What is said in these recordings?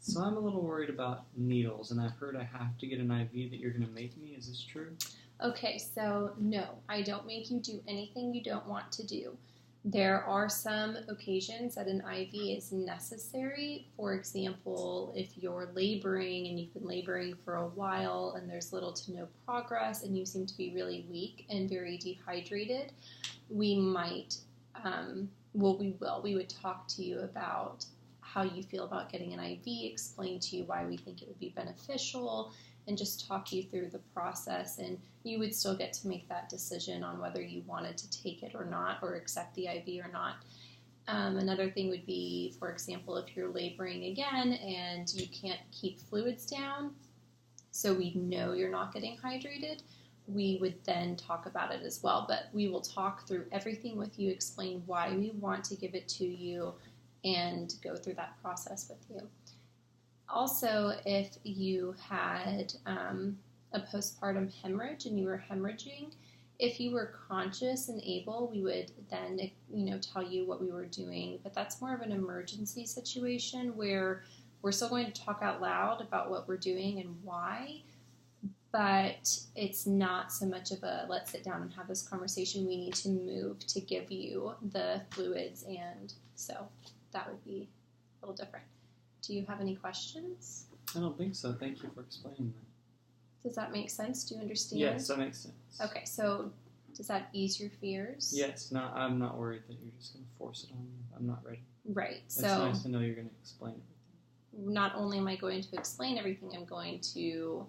So I'm a little worried about needles, and I've heard I have to get an IV that you're going to make me. Is this true? Okay, so no, I don't make you do anything you don't want to do. There are some occasions that an IV is necessary. For example, if you're laboring and you've been laboring for a while and there's little to no progress and you seem to be really weak and very dehydrated, we might, we would talk to you about how you feel about getting an IV, explain to you why we think it would be beneficial, and just talk you through the process. And you would still get to make that decision on whether you wanted to take it or not, or accept the IV or not. Another thing would be, for example, if you're laboring again and you can't keep fluids down, so we know you're not getting hydrated, we would then talk about it as well. But we will talk through everything with you, explain why we want to give it to you, and go through that process with you. Also, if you had a postpartum hemorrhage and you were hemorrhaging, if you were conscious and able, we would then, tell you what we were doing. But that's more of an emergency situation where we're still going to talk out loud about what we're doing and why, but it's not so much of a let's sit down and have this conversation. We need to move to give you the fluids, and so that would be a little different. Do you have any questions? I don't think so. Thank you for explaining that. Does that make sense? Do you understand? Yes, that makes sense. Okay, so does that ease your fears? Yes, I'm not worried that you're just going to force it on me. I'm not ready. Right. It's nice to know you're going to explain everything. Not only am I going to explain everything, I'm going to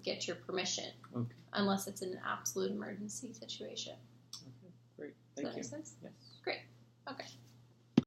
get your permission. Okay. Unless it's an absolute emergency situation. Okay, great. Does Thank you. that make sense? Yes. Great. Okay.